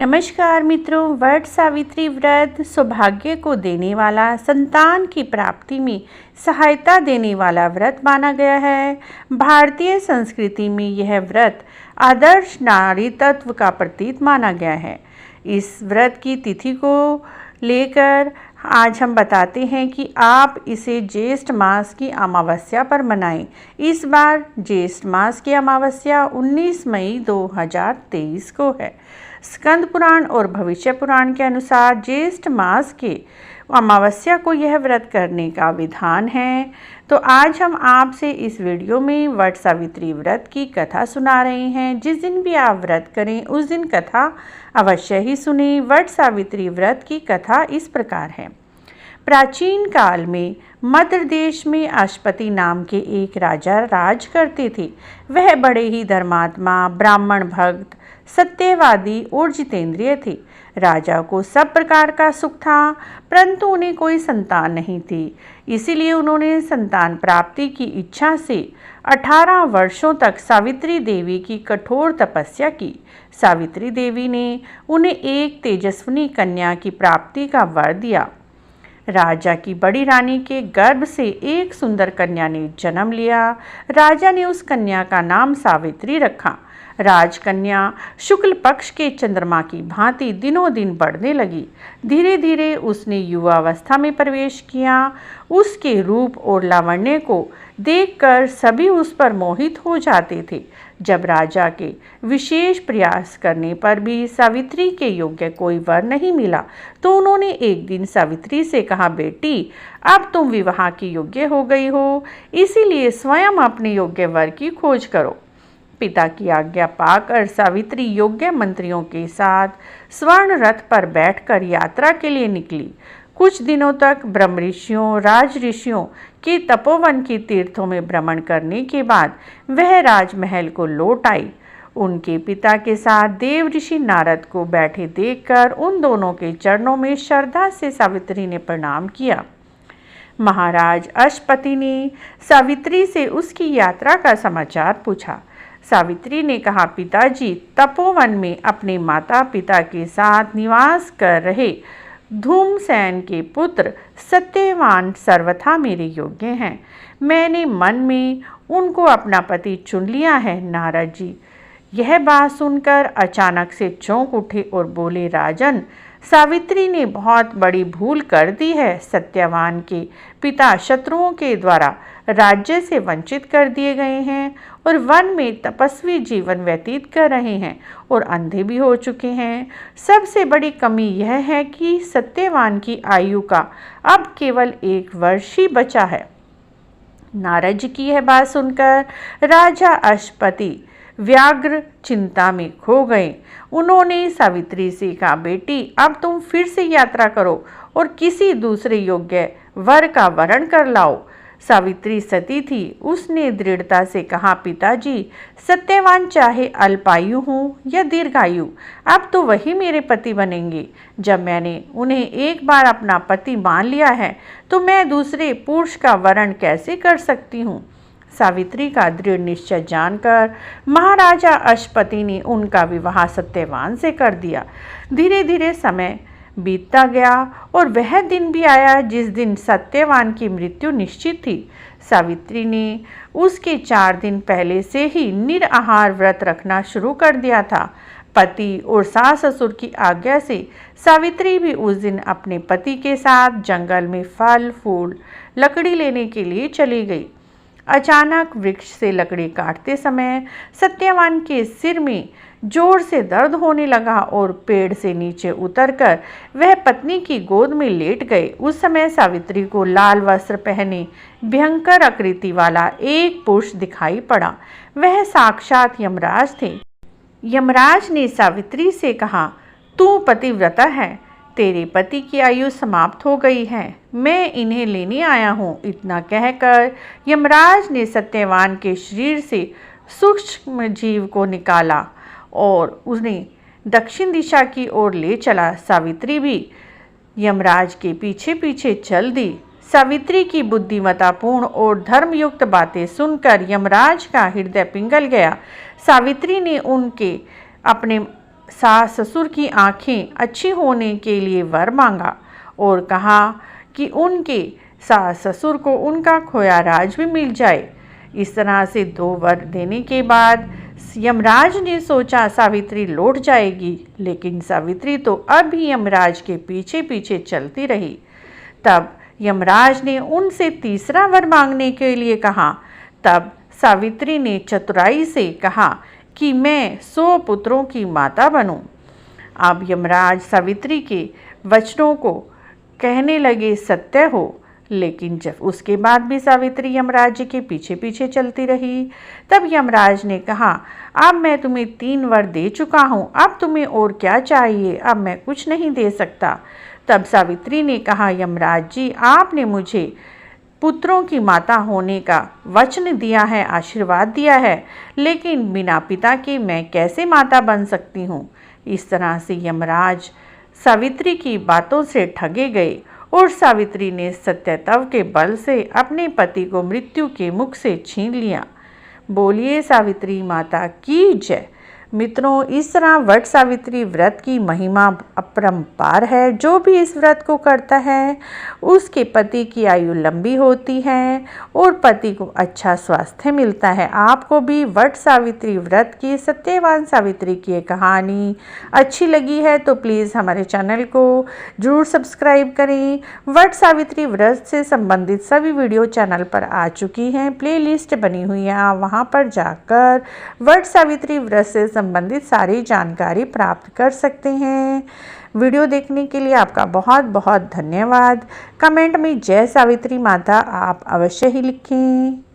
नमस्कार मित्रों, वट सावित्री व्रत सौभाग्य को देने वाला, संतान की प्राप्ति में सहायता देने वाला व्रत माना गया है। भारतीय संस्कृति में यह व्रत आदर्श नारी तत्व का प्रतीक माना गया है। इस व्रत की तिथि को लेकर आज हम बताते हैं कि आप इसे ज्येष्ठ मास की अमावस्या पर मनाएं। इस बार ज्येष्ठ मास की अमावस्या 19 मई 2023 को है। स्कंद पुराण और भविष्य पुराण के अनुसार ज्येष्ठ मास के अमावस्या को यह व्रत करने का विधान है। तो आज हम आपसे इस वीडियो में वट सावित्री व्रत की कथा सुना रहे हैं। जिस दिन भी आप व्रत करें उस दिन कथा अवश्य ही सुनें। वट सावित्री व्रत की कथा इस प्रकार है। प्राचीन काल में मध्य देश में अश्वपति नाम के एक राजा राज करते थे। वह बड़े ही धर्मात्मा, ब्राह्मण भक्त, सत्यवादी और जितेंद्रिय थे। राजा को सब प्रकार का सुख था, परंतु उन्हें कोई संतान नहीं थी। इसीलिए उन्होंने संतान प्राप्ति की इच्छा से 18 वर्षों तक सावित्री देवी की कठोर तपस्या की। सावित्री देवी ने उन्हें एक तेजस्विनी कन्या की प्राप्ति का वर दिया। राजा की बड़ी रानी के गर्भ से एक सुंदर कन्या ने जन्म लिया। राजा ने उस कन्या का नाम सावित्री रखा। राजकन्या शुक्ल पक्ष के चंद्रमा की भांति दिनों दिन बढ़ने लगी। धीरे धीरे उसने युवावस्था में प्रवेश किया। उसके रूप और लावण्य को देखकर सभी उस पर मोहित हो जाते थे। जब राजा के विशेष प्रयास करने पर भी सावित्री के योग्य कोई वर नहीं मिला, तो उन्होंने एक दिन सावित्री से कहा, बेटी, अब तुम विवाह की योग्य हो गई हो, इसीलिए स्वयं अपने योग्य वर की खोज करो। पिता की आज्ञा पाकर सावित्री योग्य मंत्रियों के साथ स्वर्ण रथ पर बैठकर यात्रा के लिए निकली। कुछ दिनों तक ब्रह्म ऋषियों, राज ऋषियों के तपोवन की तीर्थों में भ्रमण करने के बाद वह राजमहल को लौट आई। उनके पिता के साथ देव ऋषि नारद को बैठे देखकर उन दोनों के चरणों में श्रद्धा से सावित्री ने प्रणाम किया। महाराज अश्वपति ने सावित्री से उसकी यात्रा का समाचार पूछा। सावित्री ने कहा, पिताजी, तपोवन में अपने माता पिता के साथ निवास कर रहे धूमसेन के पुत्र सत्यवान सर्वथा मेरे योग्य हैं। मैंने मन में उनको अपना पति चुन लिया है। नारद जी यह बात सुनकर अचानक से चौंक उठे और बोले, राजन, सावित्री ने बहुत बड़ी भूल कर दी है। सत्यवान के पिता शत्रुओं के द्वारा राज्य से वंचित कर दिए गए हैं और वन में तपस्वी जीवन व्यतीत कर रहे हैं और अंधे भी हो चुके हैं। सबसे बड़ी कमी यह है कि सत्यवान की आयु का अब केवल 1 वर्ष ही बचा है। नारद जी की यह बात सुनकर राजा अश्वपति व्याग्र चिंता में खो गए। उन्होंने सावित्री से कहा, बेटी, अब तुम फिर से यात्रा करो और किसी दूसरे योग्य वर का वरण कर लाओ। सावित्री सती थी। उसने दृढ़ता से कहा, पिताजी, सत्यवान चाहे अल्पायु हो या दीर्घायु, अब तो वही मेरे पति बनेंगे। जब मैंने उन्हें एक बार अपना पति मान लिया है, तो मैं दूसरे पुरुष का वरण कैसे कर सकती हूँ। सावित्री का दृढ़ निश्चय जानकर महाराजा अश्वपति ने उनका विवाह सत्यवान से कर दिया। धीरे धीरे समय बीतता गया और वह दिन भी आया जिस दिन सत्यवान की मृत्यु निश्चित थी। सावित्री ने उसके 4 दिन पहले से ही निराहार व्रत रखना शुरू कर दिया था। पति और सास ससुर की आज्ञा से सावित्री भी उस दिन अपने पति के साथ जंगल में फल फूल लकड़ी लेने के लिए चली गई। अचानक वृक्ष से लकड़ी काटते समय सत्यवान के सिर में जोर से दर्द होने लगा और पेड़ से नीचे उतरकर वह पत्नी की गोद में लेट गए। उस समय सावित्री को लाल वस्त्र पहने भयंकर आकृति वाला एक पुरुष दिखाई पड़ा। वह साक्षात यमराज थे। यमराज ने सावित्री से कहा, तू पतिव्रता है, तेरे पति की आयु समाप्त हो गई है, मैं इन्हें लेने आया हूँ। इतना कहकर यमराज ने सत्यवान के शरीर से सूक्ष्म जीव को निकाला और उन्हें दक्षिण दिशा की ओर ले चला। सावित्री भी यमराज के पीछे पीछे चल दी। सावित्री की बुद्धिमत्तापूर्ण और धर्मयुक्त बातें सुनकर यमराज का हृदय पिघल गया। सावित्री ने उनके अपने सास ससुर की आंखें अच्छी होने के लिए वर मांगा और कहा कि उनके सास ससुर को उनका खोया राज भी मिल जाए। इस तरह से 2 वर देने के बाद यमराज ने सोचा सावित्री लौट जाएगी, लेकिन सावित्री तो अब भी यमराज के पीछे पीछे चलती रही। तब यमराज ने उनसे तीसरा वर मांगने के लिए कहा। तब सावित्री ने चतुराई से कहा कि मैं 100 पुत्रों की माता बनूं। अब यमराज सावित्री के वचनों को कहने लगे सत्य हो, लेकिन जब उसके बाद भी सावित्री यमराज जी के पीछे पीछे चलती रही। तब यमराज ने कहा, अब मैं तुम्हें 3 वर दे चुका हूँ, अब तुम्हें और क्या चाहिए, अब मैं कुछ नहीं दे सकता। तब सावित्री ने कहा, यमराज जी आपने मुझे पुत्रों की माता होने का वचन दिया है, आशीर्वाद दिया है, लेकिन बिना पिता के मैं कैसे माता बन सकती हूँ। इस तरह से यमराज सावित्री की बातों से ठगे गए और सावित्री ने सत्यत्व के बल से अपने पति को मृत्यु के मुख से छीन लिया। बोलिए सावित्री माता की जय। मित्रों, इस तरह वट सावित्री व्रत की महिमा अपरंपार है। जो भी इस व्रत को करता है उसके पति की आयु लंबी होती है और पति को अच्छा स्वास्थ्य मिलता है। आपको भी वट सावित्री व्रत की सत्यवान सावित्री की कहानी अच्छी लगी है तो प्लीज़ हमारे चैनल को जरूर सब्सक्राइब करें। वट सावित्री व्रत से संबंधित सभी वीडियो चैनल पर आ चुकी हैं, प्लेलिस्ट बनी हुई है, आप वहाँ पर जाकर वट सावित्री व्रत से संबंधित सारी जानकारी प्राप्त कर सकते हैं। वीडियो देखने के लिए आपका बहुत बहुत धन्यवाद। कमेंट में जय सावित्री माता आप अवश्य ही लिखें।